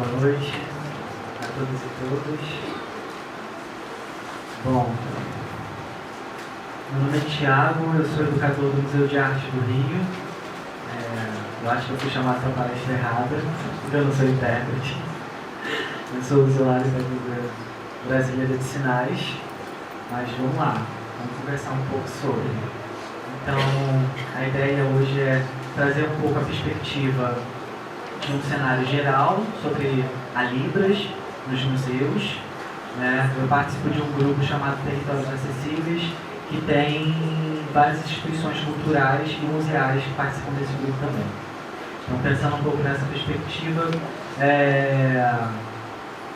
Boa noite a todos e todas. Bom, meu nome é Thiago, eu sou educador do Museu de Arte do Rio. Eu acho que eu fui chamado para a palestra errada, porque eu não sou intérprete. Eu sou usuário da língua brasileira de sinais, mas vamos lá, vamos conversar um pouco sobre. Então, a ideia hoje é trazer um pouco a perspectiva de um cenário geral sobre a Libras nos museus. Eu participo de um grupo chamado Territórios Acessíveis, que tem várias instituições culturais e museais que participam desse grupo também. Então, pensando um pouco nessa perspectiva,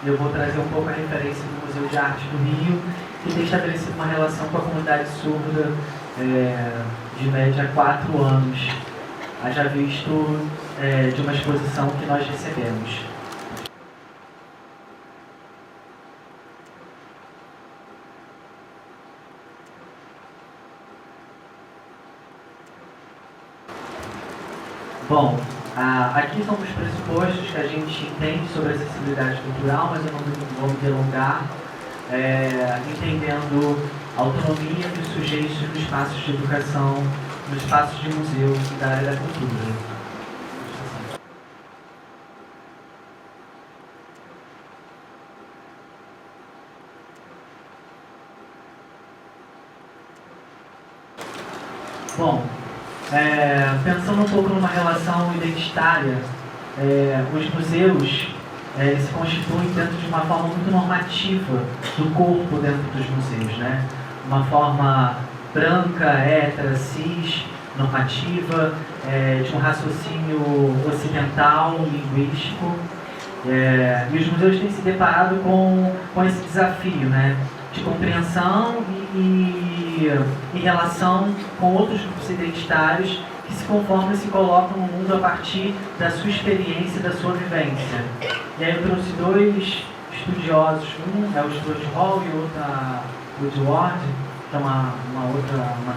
eu vou trazer um pouco a referência do Museu de Arte do Rio, que tem estabelecido uma relação com a comunidade surda de média 4 anos, haja visto de uma exposição que nós recebemos. Bom, aqui são os pressupostos que a gente entende sobre a acessibilidade cultural, mas eu não vou me delongar, entendendo a autonomia dos sujeitos nos espaços de educação, nos espaços de museu e da área da cultura. Bom, pensando um pouco numa relação identitária, os museus se constituem dentro de uma forma muito normativa do corpo dentro dos museus, né? Uma forma branca, hétera, cis, normativa, de um raciocínio ocidental, linguístico. E os museus têm se deparado com esse desafio, né? De compreensão e relação com outros grupos identitários que se conformam e se colocam no mundo a partir da sua experiência, da sua vivência. E aí eu trouxe dois estudiosos, um é o Stuart Hall e o outro a Woodward, que é uma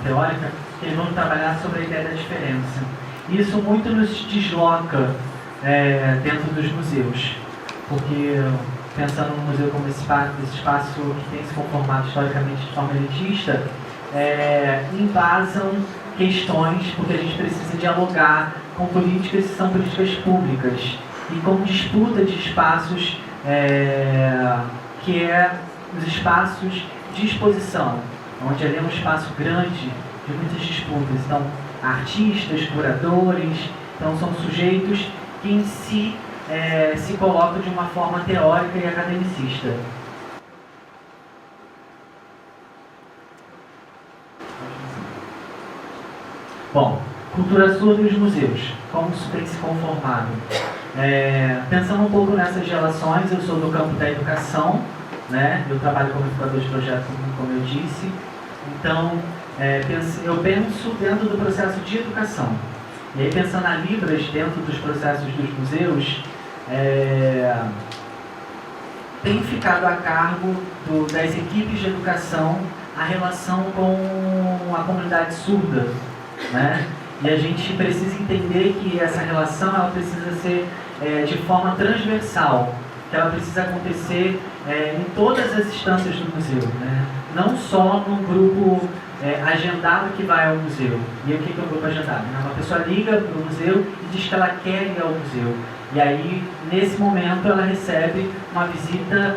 teórica, que eles vão trabalhar sobre a ideia da diferença. E isso muito nos desloca dentro dos museus, porque pensando no museu como esse espaço que tem se conformado historicamente de forma elitista, embasam questões, porque a gente precisa dialogar com políticas que são políticas públicas e com disputa de espaços que os espaços de exposição, onde ali é um espaço grande de muitas disputas. Então, artistas, curadores, então são sujeitos que em si se colocam de uma forma teórica e academicista. Bom, cultura surda e os museus, como isso tem se conformado? Pensando um pouco nessas relações, eu sou do campo da educação, né? Eu trabalho como educador de projeto, como eu disse. Então, eu penso dentro do processo de educação. E aí, pensando a Libras dentro dos processos dos museus, tem ficado a cargo das equipes de educação a relação com a comunidade surda, né? E a gente precisa entender que essa relação ela precisa ser de forma transversal, que ela precisa acontecer em todas as instâncias do museu, né? Não só num grupo agendado que vai ao museu. E o que é um grupo agendado? Uma pessoa liga para o museu e diz que ela quer ir ao museu. E aí, nesse momento, ela recebe uma visita,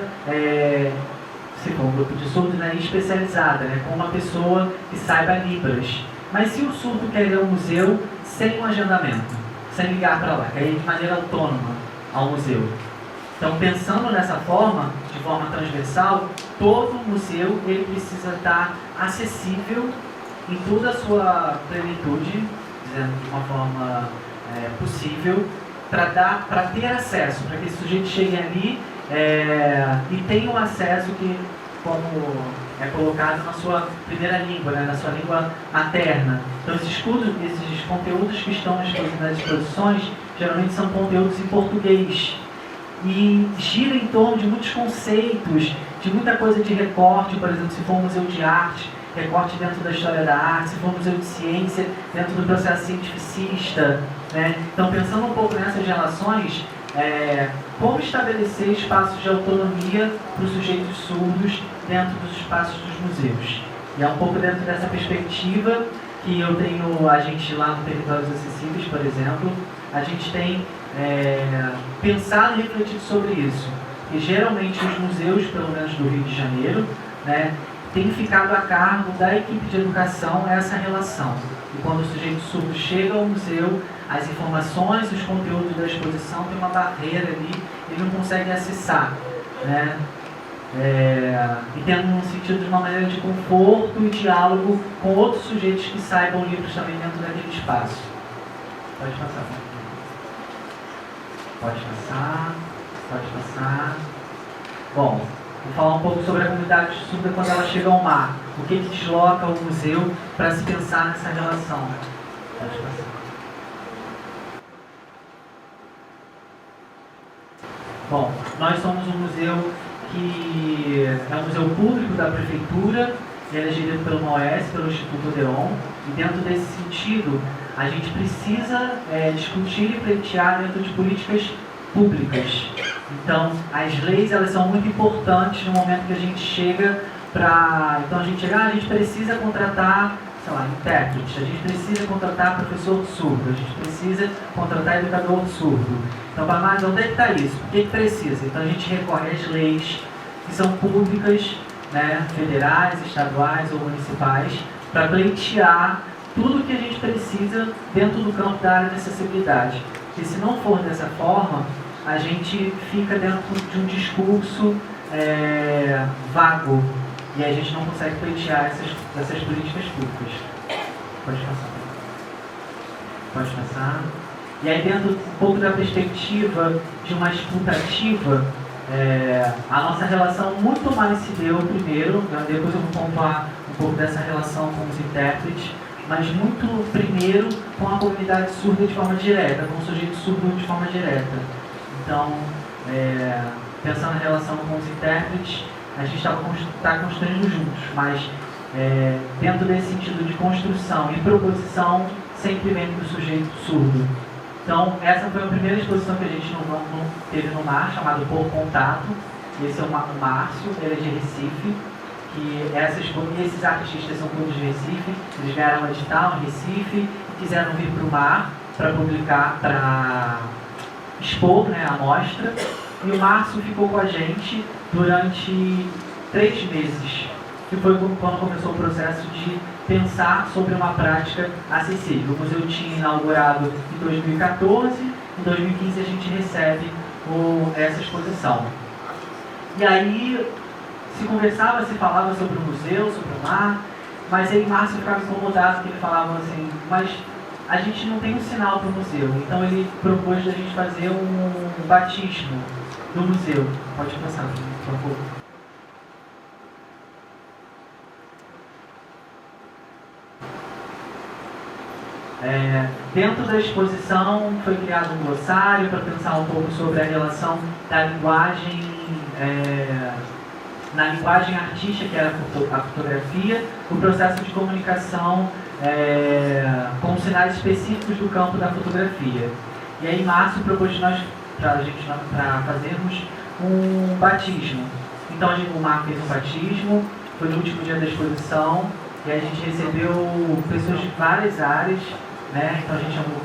se for um grupo de surdos, né, especializada, né, com uma pessoa que saiba Libras. Mas se o surdo quer ir ao museu sem um agendamento, sem ligar para lá, quer ir de maneira autônoma ao museu. Então, pensando nessa forma, de forma transversal, todo museu ele precisa estar acessível em toda a sua plenitude, dizendo de uma forma possível, para ter acesso, para que esse sujeito chegue ali e tenha um acesso que, como é colocado na sua primeira língua, né, na sua língua materna. Então, esses conteúdos que estão nas exposições, geralmente são conteúdos em português. E gira em torno de muitos conceitos, de muita coisa de recorte, por exemplo, se for um museu de arte, recorte dentro da história da arte, se for um museu de ciência, dentro do processo cientificista, né? Então, pensando um pouco nessas relações, como estabelecer espaços de autonomia para os sujeitos surdos dentro dos espaços dos museus. E é um pouco dentro dessa perspectiva que eu tenho, a gente lá no Territórios Acessíveis, por exemplo, a gente tem pensado e refletido sobre isso. E geralmente os museus, pelo menos do Rio de Janeiro, né, têm ficado a cargo da equipe de educação essa relação. E quando o sujeito surdo chega ao museu, as informações, os conteúdos da exposição tem uma barreira ali, ele não consegue acessar, né? E tendo um sentido de uma maneira de conforto e diálogo com outros sujeitos que saibam livros também dentro daquele espaço. Pode passar. Pode passar. Pode passar. Bom, vou falar um pouco sobre a comunidade surda quando ela chega ao mar. O que desloca o museu para se pensar nessa relação. Pode passar. Bom, nós somos um museu que é um museu público da prefeitura, ele é gerido pelo MAOES, pelo Instituto Odeon, e dentro desse sentido, a gente precisa discutir e pleitear dentro de políticas públicas. Então, as leis, elas são muito importantes no momento que a gente chega para... Então, a gente precisa contratar, sei lá, intérprete, a gente precisa contratar professor surdo, a gente precisa contratar educador surdo. Então, mas onde é que está isso? O que precisa? Então, a gente recorre às leis que são públicas, né, federais, estaduais ou municipais, para pleitear tudo o que a gente precisa dentro do campo da área de acessibilidade. Porque se não for dessa forma, a gente fica dentro de um discurso vago e a gente não consegue pleitear essas políticas públicas. Pode passar. Pode passar. E aí, dentro um pouco da perspectiva de uma escuta ativa, a nossa relação muito mais se deu primeiro, né, depois eu vou pontuar um pouco dessa relação com os intérpretes, mas muito primeiro com a comunidade surda de forma direta, com o sujeito surdo de forma direta. Então, pensando na relação com os intérpretes, a gente está construindo juntos, mas dentro desse sentido de construção e proposição, sempre vem do sujeito surdo. Então, essa foi a primeira exposição que a gente não teve no mar, chamado Por Contato. Esse é o Márcio, ele é de Recife. E esses artistas são todos de Recife. Eles vieram editar em Recife e quiseram vir para o mar para publicar, para expor, né, a mostra. E o Márcio ficou com a gente durante 3 meses, que foi quando começou o processo de pensar sobre uma prática acessível. O museu tinha inaugurado em 2014, em 2015 a gente recebe essa exposição. E aí se conversava, se falava sobre o museu, sobre o mar, mas aí Márcio ficava incomodado, porque ele falava assim, mas a gente não tem um sinal para o museu, então ele propôs a gente fazer um batismo no museu. Pode passar, por favor. Dentro da exposição foi criado um glossário para pensar um pouco sobre a relação da linguagem, na linguagem artística, que era a fotografia, o processo de comunicação com sinais específicos do campo da fotografia. E aí Márcio propôs para fazermos um batismo. Então o Marco fez um batismo, foi no último dia da exposição, e a gente recebeu pessoas de várias áreas, né? Então a gente chamou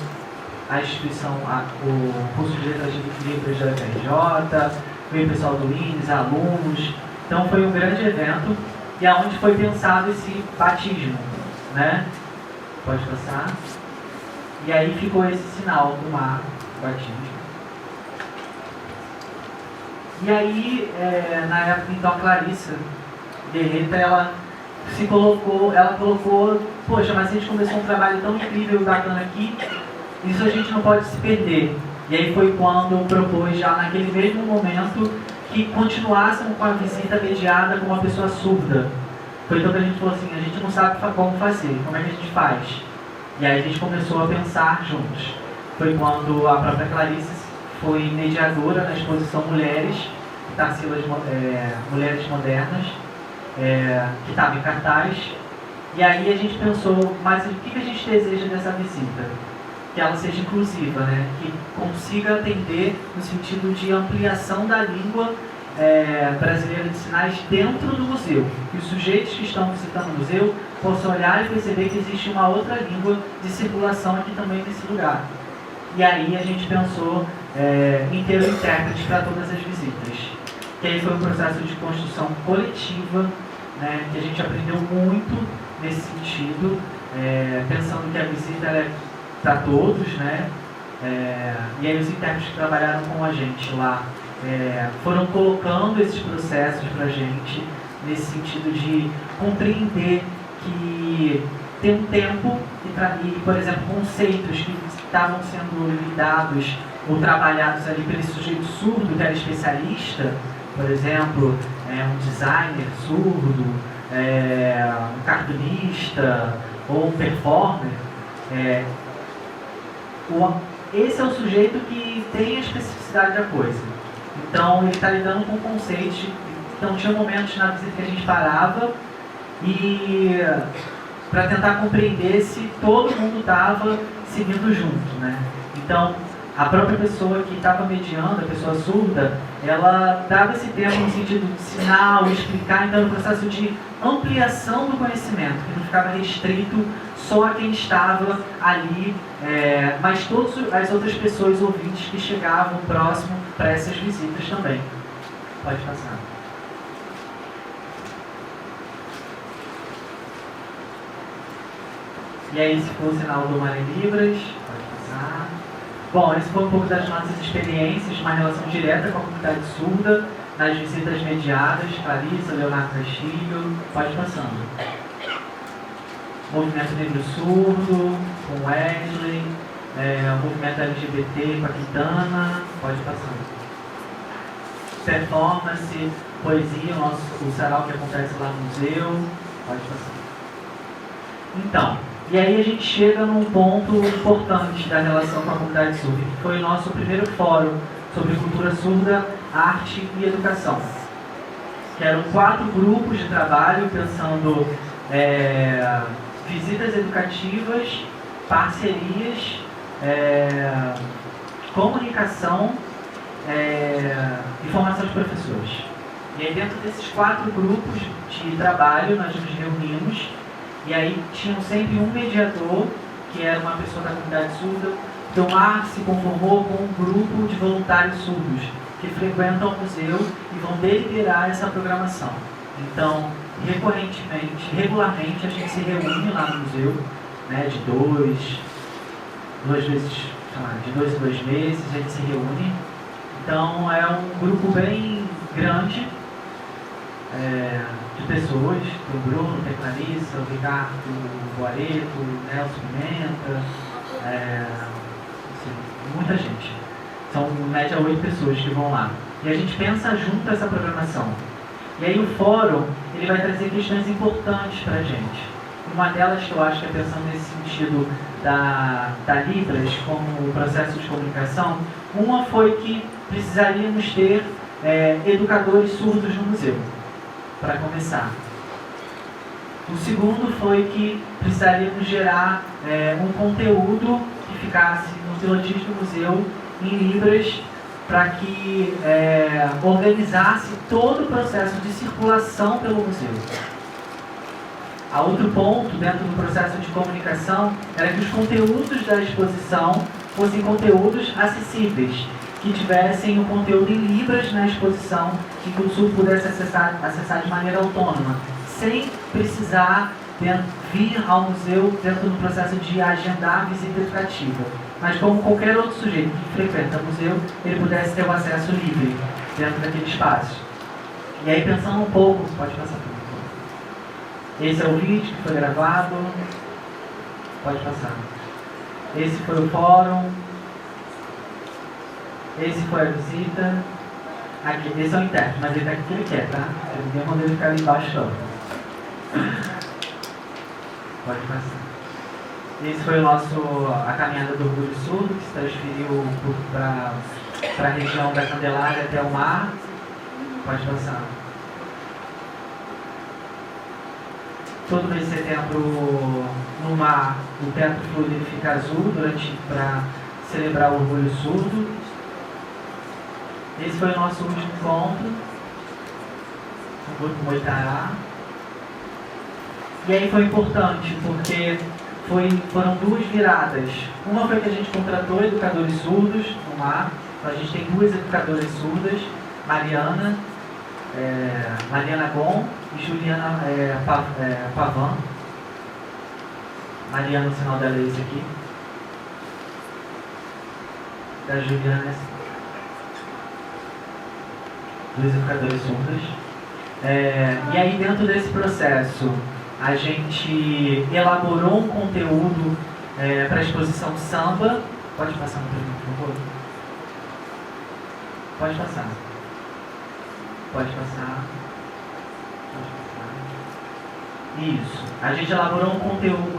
a instituição, o curso de letras livres da FRJ, veio o pessoal do INES, alunos. Então foi um grande evento, e aonde foi pensado esse batismo, né? Pode passar. E aí ficou esse sinal do mar, batismo. E aí, na época, então, a Clarissa Guerreira, ela colocou, poxa, mas a gente começou um trabalho tão incrível e bacana aqui, isso a gente não pode se perder. E aí foi quando propôs, já naquele mesmo momento, que continuássemos com a visita mediada com uma pessoa surda. Foi então que a gente falou assim, a gente não sabe como fazer, como é que a gente faz? E aí a gente começou a pensar juntos. Foi quando a própria Clarice foi mediadora na exposição Mulheres, Tarsila, Mulheres Modernas, que estava em cartaz. E aí a gente pensou, mas o que a gente deseja dessa visita? que ela seja inclusiva, né? Que consiga atender no sentido de ampliação da língua brasileira de sinais dentro do museu. Que os sujeitos que estão visitando o museu possam olhar e perceber que existe uma outra língua de circulação aqui também nesse lugar. E aí a gente pensou em ter um intérprete para todas as visitas. Que aí foi um processo de construção coletiva, né, que a gente aprendeu muito nesse sentido, pensando que a visita é para todos, né? E aí os intérpretes que trabalharam com a gente lá foram colocando esses processos para a gente, nesse sentido de compreender que tem um tempo e, por exemplo, conceitos que estavam sendo lidados ou trabalhados ali pelo sujeito surdo, que era especialista, por exemplo, um designer surdo, um cartunista ou um performer, esse é o sujeito que tem a especificidade da coisa. Então, ele está lidando com conceitos. Então, tinha momentos na visita que a gente parava e para tentar compreender se todo mundo estava seguindo junto, né? Então, a própria pessoa que estava mediando, a pessoa surda, ela dava esse tempo no sentido de sinal, explicar, então, o processo de ampliação do conhecimento, que não ficava restrito só a quem estava ali, mas todas as outras pessoas ouvintes que chegavam próximo para essas visitas também. Pode passar. E aí, se for o sinal do Mar em Libras, pode passar. Bom, esse foi um pouco das nossas experiências, uma relação direta com a comunidade surda, nas visitas mediadas, Clarissa, Leonardo Castilho, pode passando. Movimento Negro Surdo, com Wesley, o movimento LGBT com a Quintana, pode passando. Performance, poesia, o sarau que acontece lá no museu, pode passando. Então, e aí a gente chega num ponto importante da relação com a comunidade surda, que foi o nosso primeiro fórum sobre cultura surda, arte e educação. Que eram 4 grupos de trabalho pensando visitas educativas, parcerias, comunicação e formação de professores. E aí dentro desses 4 grupos de trabalho nós nos reunimos. E aí tinham sempre um mediador, que era uma pessoa da comunidade surda. Então o Mar se conformou com um grupo de voluntários surdos, que frequentam o museu e vão deliberar essa programação. Então, regularmente a gente se reúne lá no museu, né, de 2 em 2 meses a gente se reúne. Então é um grupo bem grande, de pessoas, tem o Bruno, tem a Clarissa, o Ricardo, o Boareto, o Nelson Pimenta, muita gente. São, em média, 8 pessoas que vão lá. E a gente pensa junto essa programação. E aí o fórum, ele vai trazer questões importantes para a gente. Uma delas que eu acho que é pensando nesse sentido da Libras como processo de comunicação, uma foi que precisaríamos ter educadores surdos no museu, para começar. O segundo foi que precisaríamos gerar um conteúdo que ficasse nos lotes do museu em Libras, para que organizasse todo o processo de circulação pelo museu. A outro ponto, dentro do processo de comunicação, era que os conteúdos da exposição fossem conteúdos acessíveis, que tivessem o conteúdo em Libras na exposição e que o surdo pudesse acessar de maneira autônoma, sem precisar vir ao museu dentro do processo de agendar a visita educativa. Mas como qualquer outro sujeito que frequenta o museu, ele pudesse ter o acesso livre dentro daquele espaço. E aí, pensando um pouco, pode passar por favor. Esse é o vídeo que foi gravado. Pode passar. Esse foi o fórum. Esse foi a visita. Aqui, esse é o intérprete, mas ele está aqui que ele quer, tá? Ninguém mandou ele ficar ali embaixo, não. Pode passar. Esse foi a caminhada do Orgulho Surdo, que se transferiu para a região da Candelária até o mar. Pode passar. Todo mês de setembro no mar, o teto fluido ele fica azul para celebrar o orgulho surdo. Esse foi o nosso último encontro, o grupo Moitará. E aí foi importante, porque foram duas viradas. Uma foi que a gente contratou educadores surdos no mar. Então a gente tem duas educadoras surdas, Mariana Gon e Juliana Pavan. Mariana, o sinal dela é esse aqui. Da Juliana, duas educadoras surdas. E aí dentro desse processo a gente elaborou um conteúdo para a exposição samba. Pode passar no primeiro, por favor? Pode passar. Pode passar. Isso. A gente elaborou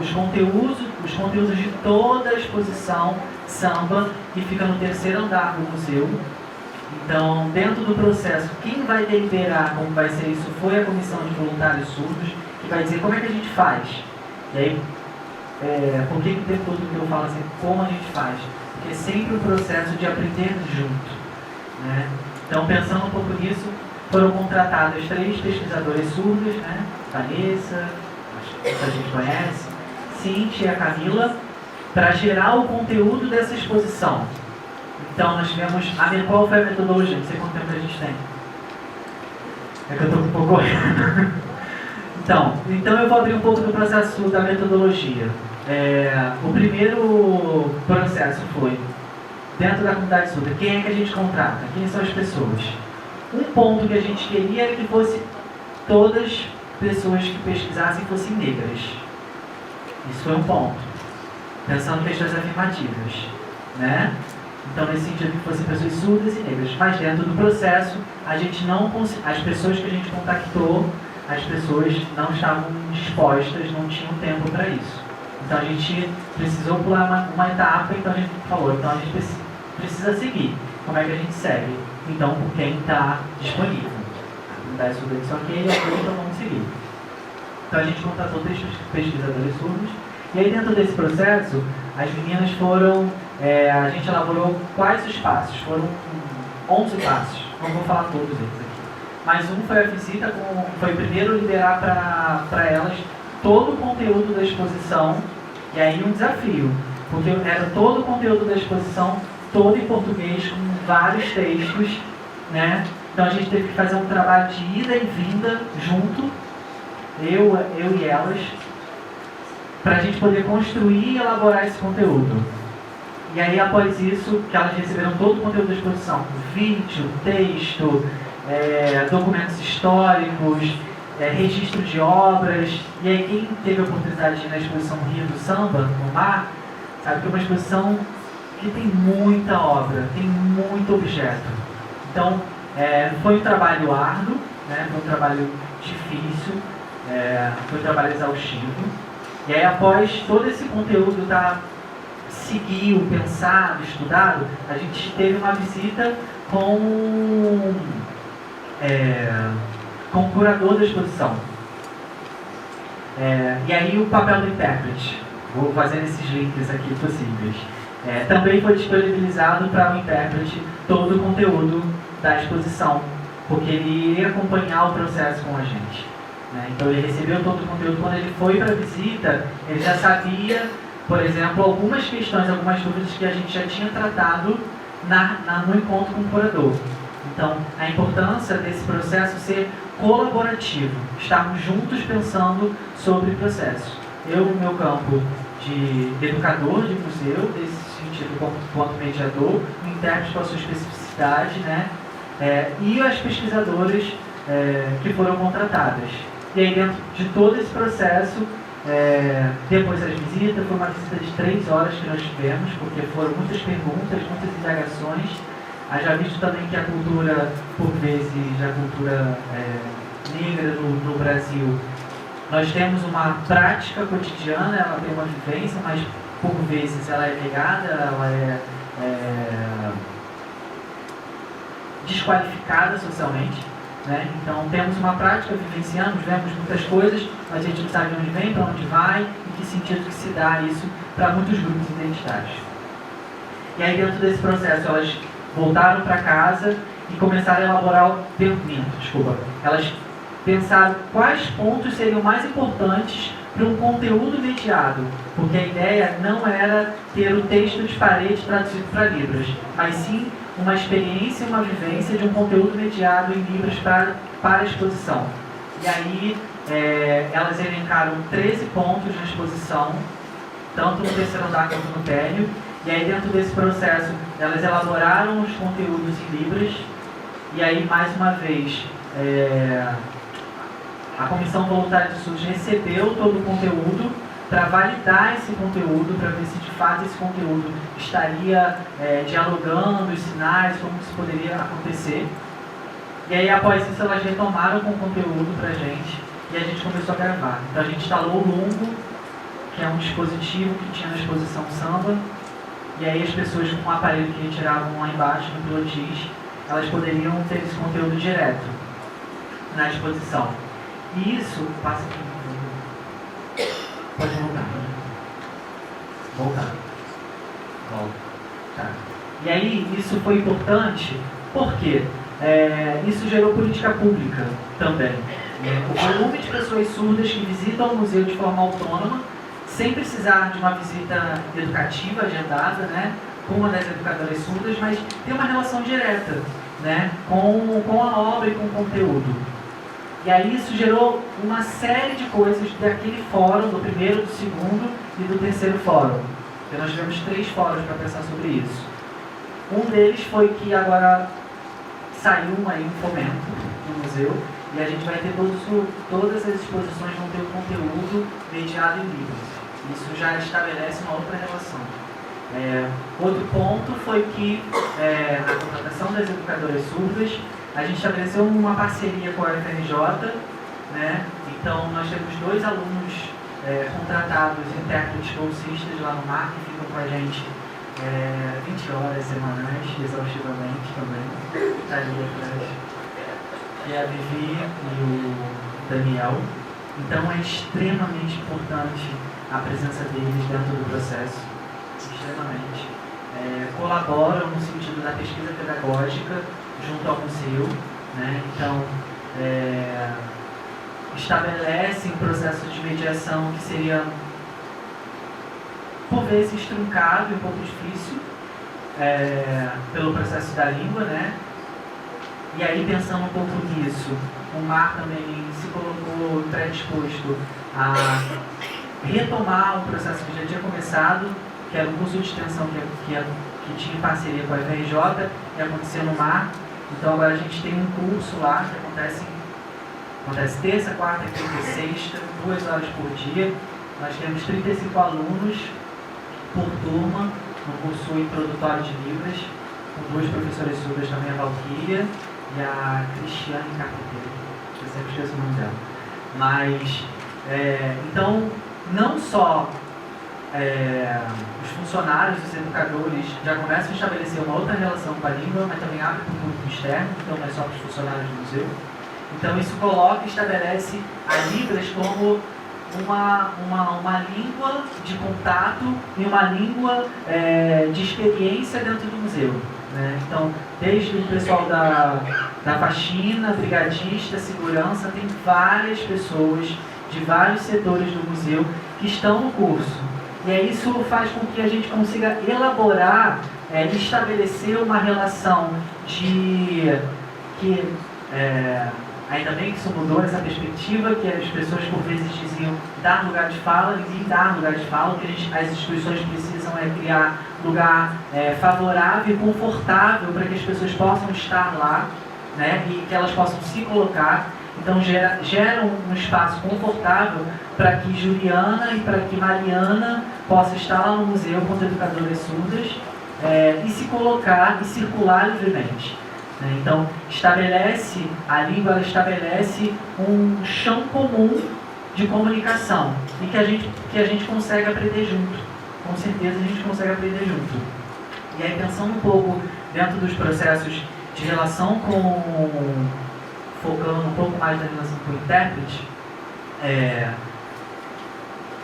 os conteúdos de toda a exposição samba, que fica no terceiro andar do museu. Então, dentro do processo, quem vai deliberar como vai ser isso foi a Comissão de Voluntários Surdos, que vai dizer como é que a gente faz. E aí, por que o tempo todo que eu falo assim, como a gente faz? Porque é sempre um processo de aprender junto, né? Então, pensando um pouco nisso, foram contratadas 3 pesquisadoras surdas, né? Vanessa, acho que a gente conhece, Cintia e a Camila, para gerar o conteúdo dessa exposição. Então, nós tivemos... Qual foi a metodologia? Não sei quanto tempo a gente tem. É que eu estou um pouco correndo. Então eu vou abrir um pouco do processo da metodologia. O primeiro processo foi, dentro da comunidade surda, quem é que a gente contrata? Quem são as pessoas? Um ponto que a gente queria era que fosse todas pessoas que pesquisassem fossem negras. Isso foi um ponto. Pensando em questões afirmativas, né? Então, nesse sentido, que fossem pessoas surdas e negras. Mas dentro do processo, a gente não as pessoas que a gente contactou, as pessoas não estavam dispostas, não tinham tempo para isso. Então, a gente precisou pular uma etapa, então a gente falou, então a gente precisa seguir. Como é que a gente segue? Então, por quem está disponível. A comunidade surda disse ok, então vamos seguir. Então, a gente contratou 3 pesquisadores surdos. E aí, dentro desse processo, as meninas foram... a gente elaborou quais os passos? Foram 11 passos. Não vou falar todos eles aqui. Mas um foi a visita, foi primeiro liberar para elas todo o conteúdo da exposição. E aí um desafio, porque era todo o conteúdo da exposição, todo em português, com vários textos, né? Então a gente teve que fazer um trabalho de ida e vinda junto, eu e elas, para a gente poder construir e elaborar esse conteúdo. E aí, após isso, que elas receberam todo o conteúdo da exposição, vídeo, texto, documentos históricos, registro de obras. E aí, quem teve a oportunidade de ir na exposição Rio do Samba, no mar, sabe que é uma exposição que tem muita obra, tem muito objeto. Então, foi um trabalho árduo, né? Foi um trabalho difícil, foi um trabalho exaustivo. E aí, após todo esse conteúdo seguiu, pensado, estudado, a gente teve uma visita com o curador da exposição. E aí o papel do intérprete. Vou fazendo esses links aqui possíveis. Também foi disponibilizado para o intérprete todo o conteúdo da exposição, porque ele iria acompanhar o processo com a gente, né? Então ele recebeu todo o conteúdo. Quando ele foi para a visita, ele já sabia, por exemplo, algumas questões, algumas dúvidas que a gente já tinha tratado no encontro com o curador. Então, a importância desse processo ser colaborativo, estarmos juntos pensando sobre o processo. Eu, no meu campo de educador de museu, nesse sentido, quanto mediador, o intérprete com a sua especificidade, né? E as pesquisadoras que foram contratadas. E aí, dentro de todo esse processo, depois das visitas, foi uma visita de 3 horas que nós tivemos, porque foram muitas perguntas, muitas indagações. Haja visto também que a cultura, por vezes, a cultura negra no Brasil, nós temos uma prática cotidiana, ela tem uma vivência, mas por vezes ela é negada, ela é desqualificada socialmente. né? Então, temos uma prática, vivenciamos, vemos muitas coisas, mas a gente não sabe de onde vem, para onde vai e que sentido que se dá isso para muitos grupos identitários. E aí, dentro desse processo, elas voltaram para casa e começaram a elaborar elas pensaram quais pontos seriam mais importantes para um conteúdo mediado, porque a ideia não era ter o texto de parede traduzido para Libras, mas sim uma experiência, uma vivência de um conteúdo mediado em Libras para a exposição. E aí elas elencaram 13 pontos na exposição, tanto no terceiro andar quanto no térreo, e aí dentro desse processo elas elaboraram os conteúdos em Libras, e aí mais uma vez a Comissão Voluntária de Estudos recebeu todo o conteúdo para validar esse conteúdo, para ver se de fato esse conteúdo estaria dialogando os sinais, como isso poderia acontecer. E aí após isso elas retomaram com o conteúdo para a gente e a gente começou a gravar. Então a gente instalou o Lumbo, que é um dispositivo que tinha na exposição samba, e aí as pessoas com um aparelho que retiravam lá embaixo no pilotis, elas poderiam ter esse conteúdo direto na exposição. E isso, passa aqui, pode voltar. Voltar. Volta. Tá. E aí, isso foi importante, porque isso gerou política pública também. O volume de pessoas surdas que visitam o museu de forma autônoma, sem precisar de uma visita educativa agendada, né, com uma das educadoras surdas, mas tem uma relação direta, né, com a obra e com o conteúdo. E aí isso gerou uma série de coisas daquele fórum, do primeiro, do segundo e do terceiro fórum. Então nós tivemos 3 fóruns para pensar sobre isso. Um deles foi que agora saiu aí um fomento no museu, e a gente vai ter todas as exposições vão ter o conteúdo mediado em livros. Isso já estabelece uma outra relação. Outro ponto foi que a contratação das educadoras surdas, a gente estabeleceu uma parceria com a UFRJ, né? Então nós temos 2 alunos contratados, intérpretes bolsistas lá no MAR, que ficam com a gente 20 horas semanais, exaustivamente também. Está ali atrás. E a Vivi e o Daniel. Então é extremamente importante a presença deles dentro do processo. Extremamente. Colaboram no sentido da pesquisa pedagógica junto ao museu, né? Então estabelecem processos de mediação que seria por vezes truncado e um pouco difícil pelo processo da língua, né? E aí, pensando um pouco nisso, o MAR também se colocou predisposto a retomar um processo que já tinha começado, que era um curso de extensão que tinha em parceria com a UFRJ, que acontecia no MAR. Então agora a gente tem um curso lá que acontece terça, quarta, quinta e sexta, 2 horas por dia. Nós temos 35 alunos por turma no curso introdutório de Libras, com 2 professoras surdas também, a Valquíria e a Cristiane Carpinteiro. Eu sempre esqueço o nome dela. Mas, então, não só os funcionários, os educadores já começam a estabelecer uma outra relação com a língua, mas também abre para o público externo, então não é só para os funcionários do museu. Então isso coloca e estabelece a Libras como uma língua de contato e uma língua de experiência dentro do museu, né? Então, desde o pessoal da faxina, brigadista, segurança, tem várias pessoas de vários setores do museu que estão no curso. E aí isso faz com que a gente consiga elaborar e estabelecer uma relação de que ainda bem que isso mudou essa perspectiva, que as pessoas por vezes diziam dar lugar de fala, ninguém dá lugar de fala, o que as instituições precisam criar lugar favorável e confortável para que as pessoas possam estar lá, né, e que elas possam se colocar. Então gera um espaço confortável para que Juliana e para que Mariana possam estar lá no museu como educadoras surdas e se colocar e circular livremente. Então, a língua estabelece um chão comum de comunicação e que a gente consegue aprender junto. Com certeza a gente consegue aprender junto. E aí, pensando um pouco dentro dos processos de relação com focando um pouco mais na relação com o intérprete,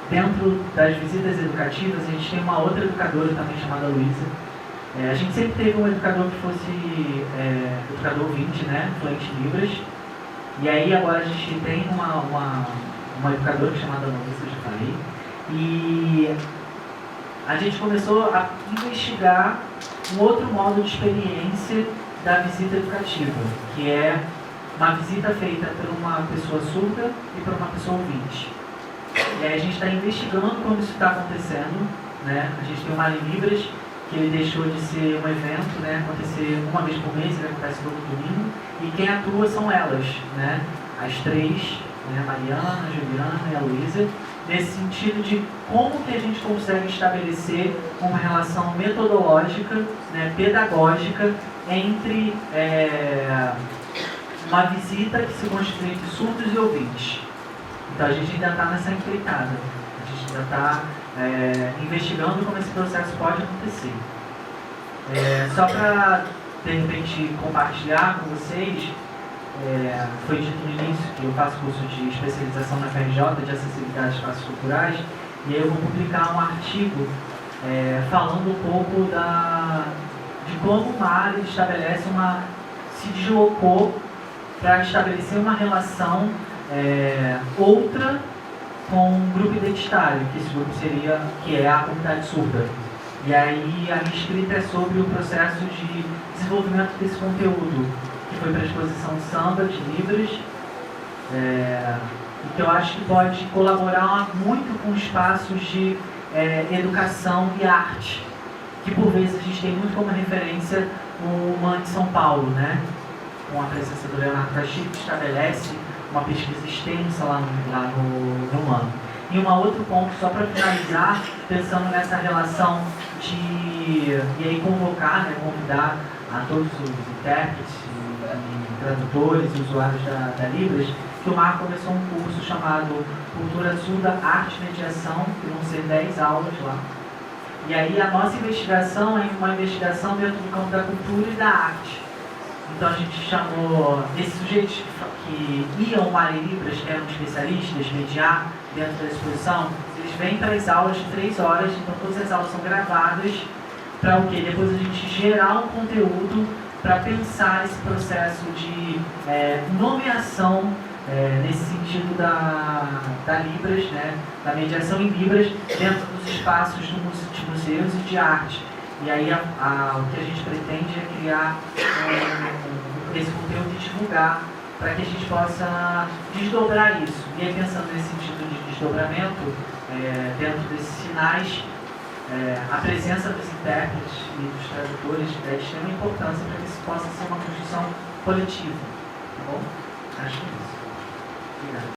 dentro das visitas educativas, a gente tem uma outra educadora também chamada Luísa. A gente sempre teve um educador que fosse educador ouvinte, né, fluente em Libras. E aí agora a gente tem uma educadora chamada Luísa, eu já falei. E a gente começou a investigar um outro modo de experiência da visita educativa, que é uma visita feita por uma pessoa surda e por uma pessoa ouvinte. E aí a gente está investigando como isso está acontecendo, né? A gente tem o Mari Libras, que ele deixou de ser um evento, né? Acontecer uma vez por mês, ele acontece todo domingo, e quem atua são elas, né? As três, né? A Mariana, a Juliana e a Luísa, nesse sentido de como que a gente consegue estabelecer uma relação metodológica, né? Pedagógica, entre uma visita que se constitui entre surdos e ouvintes. Então a gente ainda está nessa empreitada, a gente ainda está investigando como esse processo pode acontecer. Só para, de repente, compartilhar com vocês, foi dito no início que eu faço curso de especialização na FRJ de acessibilidade de espaços culturais, e aí eu vou publicar um artigo falando um pouco de como o MAR se deslocou para estabelecer uma relação outra com um grupo identitário, que esse grupo que é a comunidade surda. E aí a minha escrita é sobre o processo de desenvolvimento desse conteúdo, que foi para a exposição Samba de Libras, e que eu acho que pode colaborar muito com espaços de educação e arte, que por vezes a gente tem muito como referência o MAN de São Paulo, né? Com a presença do Leonardo Castilho, que estabelece uma pesquisa extensa lá no MAN. E um outro ponto, só para finalizar, pensando nessa relação e aí convidar a todos os intérpretes e tradutores e usuários da Libras, que o MAR começou um curso chamado Cultura Surda, Arte e Mediação, que vão ser 10 aulas lá. E aí a nossa investigação é uma investigação dentro do campo da cultura e da arte. Então a gente chamou esses sujeitos que iam para Libras, que eram especialistas, mediar dentro da exposição, eles vêm para as aulas de 3 horas, então todas as aulas são gravadas, para o quê? Depois a gente gerar um conteúdo para pensar esse processo de nomeação, nesse sentido da Libras, né? Da mediação em Libras, dentro dos espaços de museus e de arte. E aí o que a gente pretende é criar esse conteúdo e divulgar para que a gente possa desdobrar isso. E aí, pensando nesse sentido de desdobramento, dentro desses sinais, a presença dos intérpretes e dos tradutores é de extrema importância para que isso possa ser uma construção coletiva. Tá bom? Acho que é isso. Obrigado.